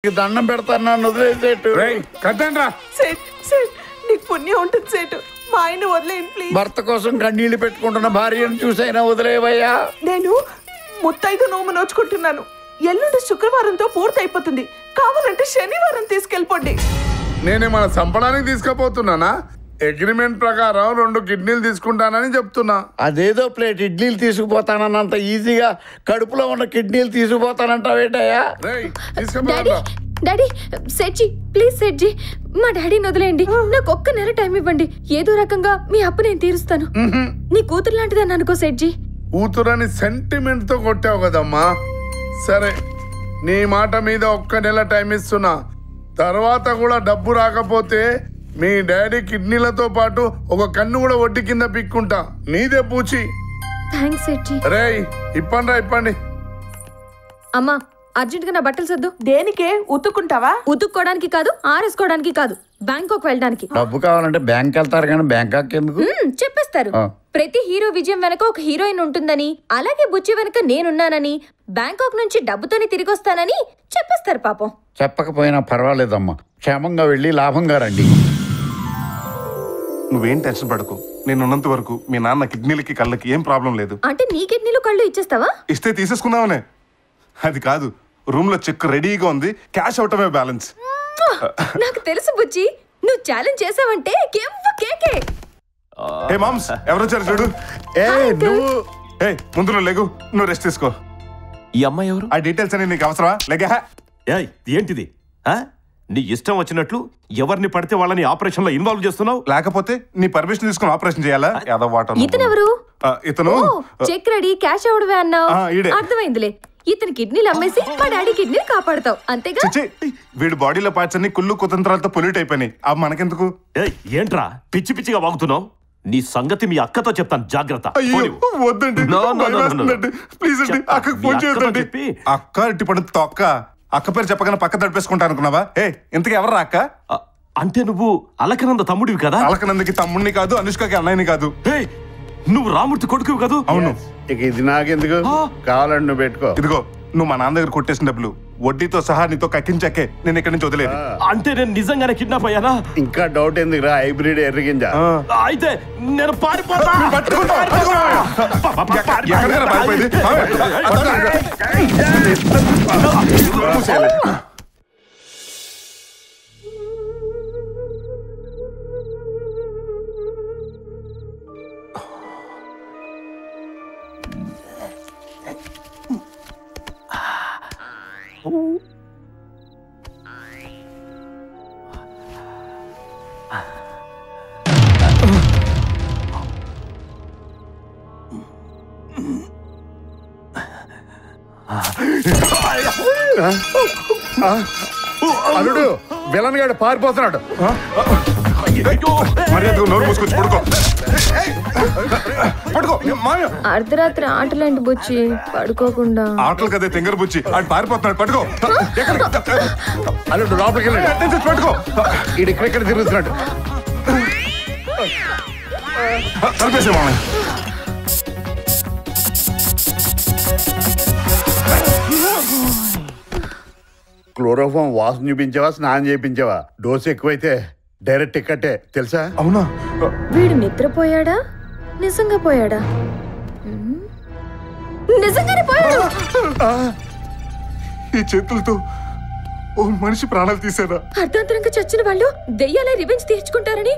దండం పెడతాను నన్ను వదిలేసేటు. నీకు పుణ్యం ఉంటుంది సేటు, మా ఆయన వదిలేయండి ప్లీజ్. భర్త కోసం కన్నీళ్లు పెట్టుకుంటున్న భార్యను చూసైనా వదిలేవయ్యా. నేను ముత్తైదు నోము నోచుకుంటున్నాను. ఎల్లుండి శుక్రవారంతో పూర్తి అయిపోతుంది. కావాలంటే శనివారం తీసుకెళ్ళిపోండి. నేనేమన్నా చంపడానికి తీసుకుపోతున్నానా? అగ్రిమెంట్ ప్రకారం 2 కిడ్నీలు తీసుకుంటానని చెప్తున్నా. అదేదో ప్లేట్ ఇడ్లీలు తీసుకుపోతానన్నంత ఈజీగా కడుపులో ఉన్న కిడ్నీలు తీసుకుపోతానంటావేటయ్యా? డాడీ సెట్జీ ప్లీజ్ సెట్జీ, మా డాడీని వదిలేయండి. నాకు ఒక్క నెల టైం ఇవ్వండి. ఏదో రకంగా మీ అప్పు నేను తీరుస్తాను. నీ కూతురు లాంటిదని అనుకో సెట్జీ. కూతురని సెంటిమెంట్ తో కొట్టావు కదమ్మా. సరే, నీ మాట మీద ఒక్క నెల టైం ఇస్తున్నా. తర్వాత కూడా డబ్బు రాకపోతే మీ డాడీ కిడ్నీలతో పాటు ఒక కన్ను కూడా వడ్డీ కింద పిక్కుంటా. నీదే పూచి. థాంక్స్ సెట్జీ. రేయ్ ఇప్పండి. అమ్మా అర్జెంట్ గా నా బట్టలు సర్దు. దేనికే? ఉతుక్కుంటావా? ఉతుక్కోవడానికి కాదు, ఆరేసుకోవడానికి కాదు, బ్యాంకాక్ వెళ్ళడానికి. డబ్బు కావాలంటే బ్యాంక్ వెళ్తారు కానీ బ్యాంకాక్ ఎందుకు? చెప్పేస్తారు. ప్రతి హీరో విజయం వెనక ఒక హీరోయిన్ ఉంటుందని, అలాగే బుచ్చి వెనక నేనున్నానని, బ్యాంకాక్ నుంచి డబ్బుతోనే తిరిగి వస్తానని చెప్పేస్తారు. పాపం చెప్పకపోయినా పర్వాలేదమ్మా, క్షేమంగా వెళ్ళి లాభంగా రండి. నువ్వేం టెన్షన్ పడకు. నేను ఉన్నంత వరకు మీ నాన్న కిడ్నీలకి కళ్ళకి ఏం ప్రాబ్లం లేదు. అంటే నీ కిడ్నీలు కళ్ళు ఇచ్చేస్తావా? ఇస్తే తీసేసుకుందామనే. అది కాదు, రూమ్ లో చెక్ రెడీగా ఉంది, క్యాష్ అవటమే బ్యాలెన్స్. నాకు తెలుసు బుచ్చి, నువ్వు ఛాలెంజ్ చేసావంటే కేకే. ఏ మామ్స్, ఎవరొచ్చారు చూడు. నువ్వు ముందు నువ్వు లేగు, నువ్వు రెస్ట్ తీసుకో. ఈ అమ్మాయి ఎవరు? ఆ డీటెయిల్స్ అని నీకు అవసరమా? లేగా. ఏంటిది? నీ ఇష్టం వచ్చినట్లు ఎవరిని పడితే వాళ్ళని ఆపరేషన్ లో ఇన్వాల్వ్ చేస్తున్నావు. లేకపోతే నీ పర్మిషన్ తీసుకుని ఆపరేషన్ చేయాలా? ఇతనెవరు? ఇతను చెక్ రెడీ, క్యాష్ అవడమే అన్నావు. అర్థమైందిలే, ఇతని కిడ్నీలు అమ్మేసి మా డాడీ కిడ్నీ కాపాడతావు అంతేగా? వీడి బాడీలో పార్ట్స్ అన్ని కుళ్ళు కుతంత్రాలతో పొల్యూట్ అయిపోయినాయి. అవి మనకెందుకు? ఏంట్రా పిచ్చి పిచ్చిగా వాగుతున్నావు? నీ సంగతి మీ అక్కతో చెప్తాను, జాగ్రత్త. వద్దండి ప్లీజ్ అండి, అక్కకి ఫోన్ చేయొద్దండి. అక్క ఇట్టి పడు తొక్క. అక్క పేరు చెప్పగానే పక్క తడిపేసుకుంటా అనుకున్నావా? ఇంతకీ ఎవరు అక్క? అంటే నువ్వు అలకనంద తమ్ముడివి కదా? అలకనందకి తమ్ముడిని కాదు, అనుష్కకి అన్నయ్యని కాదు. నువ్వు రామూర్తి కొడుకువి కాదు? అవును. ఇక ఇది నాకెందుకు, కావాలండి నువ్వు పెట్టుకో. ఇదిగో, నువ్వు మా నాన్న దగ్గర కొట్టేసిన డబ్బులు వడ్డీతో సహా నీతో కక్కించాకే నేను ఇక్కడి నుంచి వదిలేదు. అంటే నేను నిజంగానే కిడ్నాప్ అయ్యానా? ఇంకా డౌట్ ఎందుకురా, హైబ్రిడ్ ఎర్రగింజ. అయితే నేను పారిపోతా. అల్లుడు, విలన్ గాడు పారిపోతున్నాడు. నోరు మూసుకొచ్చి పడుకో. అర్ధరాత్రి ఆటలేంటి బుచ్చి, పడుకోకుండా? ఆటలు కదే తెంగర బుచ్చి, ఆడు పారిపోతున్నాడు. పడుకో. అల్లుడు లోపలికి వెళ్ళండి. పడుకో. ఈడు ఇక్కడ తిరుగుతున్నాడు. కలిపేసే మామయ్య. క్లోరోఫామ్ వాసన చూపించావా, స్నానం చేయించావా? డోస్ ఎక్కువైతే డైరెక్ట్ టికెటే తెలుసా? అవునా? వీడు నిద్రపోయాడా, నిజంగా పోయాడా? నిజంగానే పోయాడు. ఈ చేతులతో ఓ మనిషి ప్రాణాలు తీసారా? అర్ధాంతరంగా చచ్చిన వాళ్ళు దెయ్యాలే రివెంజ్ తీర్చుకుంటారని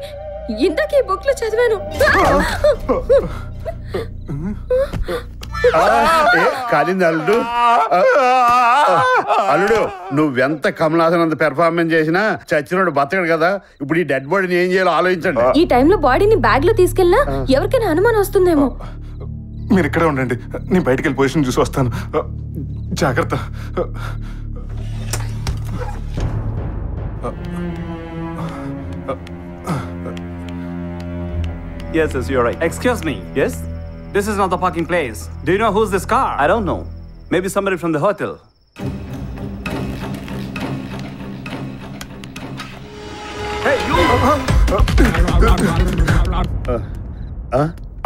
ఇందాక ఈ బుక్ లో చదివాను. కాలింది అల్లుడు. అల్లుడు, నువ్వెంత కమలాసనంత పెర్ఫార్మెన్స్ చేసినా చచ్చినోడు బతకడు కదా. ఇప్పుడు ఈ డెడ్ బాడీని ఏం చేయాలో ఆలోచించండి. ఈ టైంలో బాడీని బ్యాగ్ లో తీసుకెళ్ళినా ఎవరికైనా అనుమానం వస్తుందేమో. మీరు ఇక్కడే ఉండండి, నేను బయటికి వెళ్ళి పొజిషన్ చూసి వస్తాను. జాగ్రత్త. Yes, you're right. Excuse me. Yes? This is not the parking place. Do you know who's this car? I don't know. Maybe somebody from the hotel. Hey, you!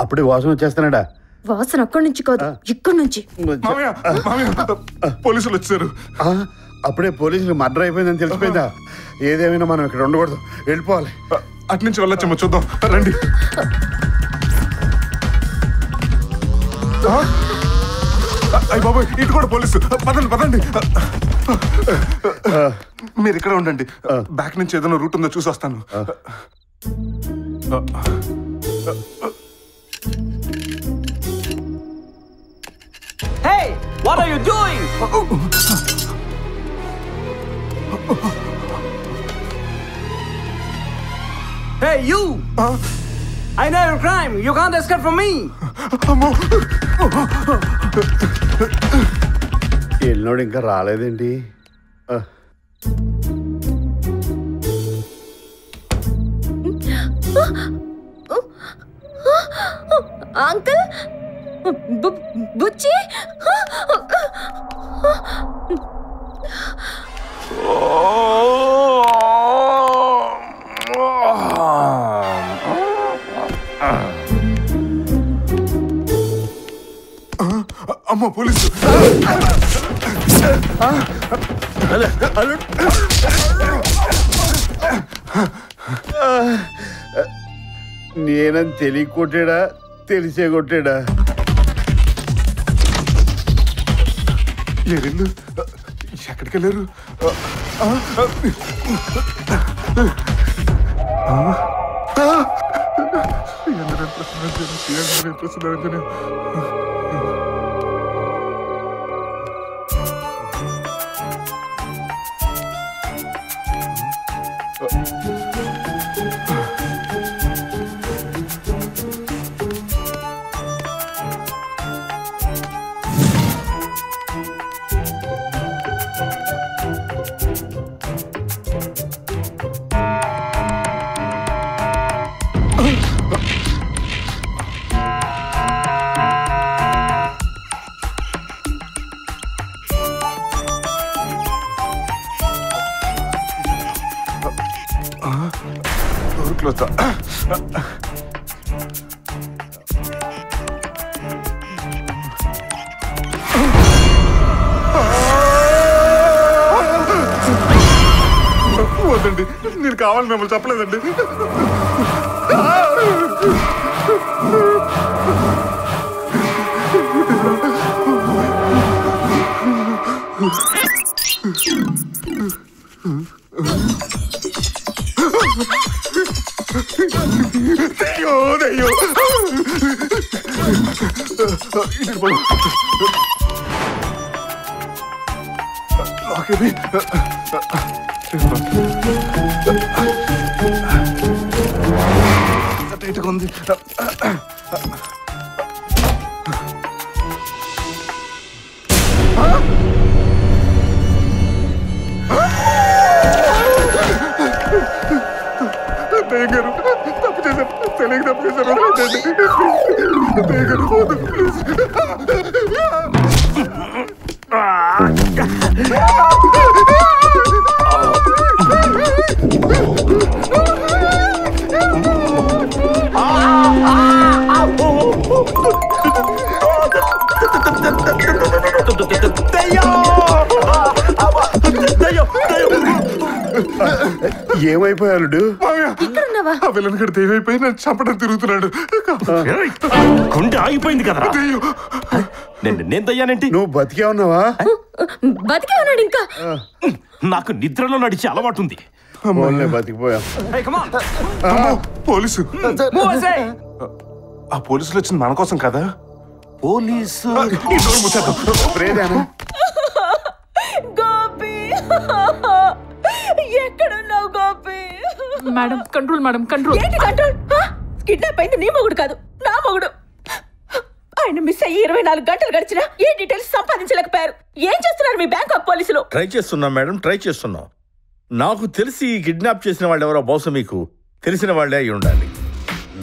అప్పుడే వాసన వచ్చేస్తానడా? వాసన అక్కడి నుంచి కాదు, ఇక్కడి నుంచి. పోలీసులు వచ్చారు. అప్పుడే పోలీసులు మర్డర్ అయిపోయిందని తెలిసిపోయిందా? ఏదేమైనా మనం ఇక్కడ ఉండకూడదు, వెళ్ళిపోవాలి. అటు నుంచి వెళ్ళొచ్చేమో చూద్దాం, రండి. అయ్య బాబోయ్, ఇటు కూడా పోలీసు. పదండి పదండి. మీరు ఇక్కడ ఉండండి, బ్యాక్ నుంచి ఏదైనా రూట్ ఉందో చూసి వస్తాను. Hey, what are you doing? Hey, you! I know your crime. You can't escape from me. వెళ్ళినోడు ఇంకా రాలేదేంటి? అంకుల్, బుచ్చి, అమ్మో పోలీసు. నేనని తెలియ కొట్టాడా, తెలిసే కొట్టాడా? ఎక్కడికి వెళ్ళారు? వద్దండి, నేను కావాలని మిమ్మల్ని చెప్పలేదండి. దయ్యో లాకేది టైట్గా ఉంది. దయ్యం గారు తప్పు చేశారు, తెలియక తప్పు చేశారు. దయ్యం గారు ప్లీజ్. ఏమైపోయాడు? ఆ విలన్ గడు దయ్యమైపోయి నన్ను చంపడం తిరుగుతున్నాడు. గుండె ఆగిపోయింది కదా. నేను దయ్యానేంటి? నువ్వు బతికే ఉన్నావా? బతికే ఉన్నాడు ఇంకా. నాకు నిద్రలో నడిచే అలవాటు ఉంది. బతికిపోయా. Hey, come on. పోలీసు. ఆ పోలీసులు వచ్చింది మన కోసం కదా? పోలీసు గోపి, ఎక్కడున్నావు Gopi? Madam control, madam control. ఏంటి కంట్రోల్? కిడ్నాప్ అయింది నీ మొగుడు కాదు, నా మొగుడు. ఆయన మిస్ అయ్యి 24 గంటలు గడిచినా ఏ డీటెయిల్స్ సంపాదించలేకపోయారు. ఏం చేస్తున్నారు మీ బ్యాంకాక్ పోలీసులు? ట్రై చేస్తున్నాం మేడం, ట్రై చేస్తున్నాం. నాకు తెలిసి కిడ్నాప్ చేసిన వాళ్ళు ఎవరో బహుశా మీకు తెలిసిన వాళ్ళే అయి ఉండాలి.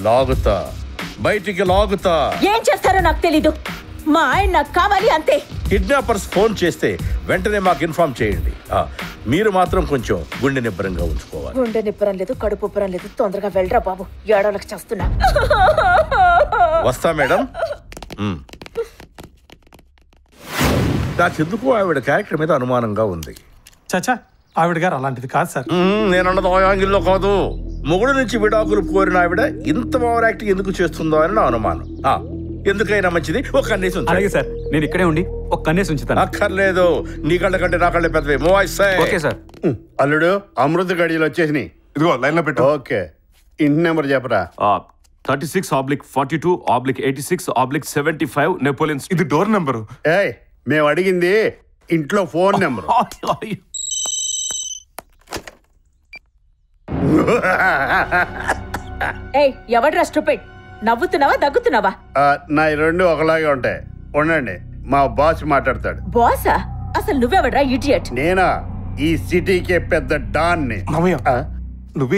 లాగుతా, బయటికి లాగుతా. ఏం చేస్తారో నాకు తెలీదు. మా ఆయన నాకు కావాలి అంతే. కిడ్నాపర్స్ ఫోన్ చేస్తే వెంటనే మాకు ఇన్ఫార్మ్ చేయండి. మీరు మాత్రం కొంచెం గుండె నిబ్బరంగా ఉంచుకోవాలి. గుండె నిబ్బరం లేదు, కడుపు ఉబ్బరం లేదు. తొందరగా వెళ్ళరా బాబు, ఏడోళ్ళకి చేస్తున్నా. వస్తా మేడం. నాకెందుకు ఆవిడ క్యారెక్టర్ మీద అనుమానంగా ఉంది. చచ్చా ఆవిడ గారు అలాంటిది కాదు సార్. నేనన్నది ఆ యాంగిల్లో కాదు. మొగుడు నుంచి విడాకులు కోరిన ఆవిడ ఇంత ఓవర్ యాక్టింగ్ ఎందుకు చేస్తుందో అని నా అనుమానం. ఎందుకైనా మంచిది ఒక కన్నేసి ఉంచండి. అలాగే సార్, నేను ఇక్కడే ఉండి ఒక కన్నేసి ఉంచుతాను. అక్కర్లేదు, నీ కళ్ళ కంటే నా కళ్ళే పెద్దవి. Okay sir. అల్లుడు అమృత గడియలు వచ్చేసినాయి. ఇదిగో లైన్ లో పెట్టు. ఓకే, ఇంటి నెంబర్ చెప్పరా. 36/42/86/75 నెపోలియన్. ఇది డోర్ నెంబరు. ఏయ్, మేము అడిగింది ఇంట్లో ఫోన్ నెంబర్. ఏయ్, ఎవడ్రా స్టూపిడ్? నవ్వుతున్నావా దగ్గుతున్నావా? నా ఈ రెండు ఒకలాగే ఉంటాయి. ఉండండి, మా బాస్ మాట్లాడతాడు. బాసా? అసలు నువ్వెవడ్రా ఇడియట్? నేనా ఈ సిటీకే పెద్ద డాన్ని. మామయ్య, నువ్వే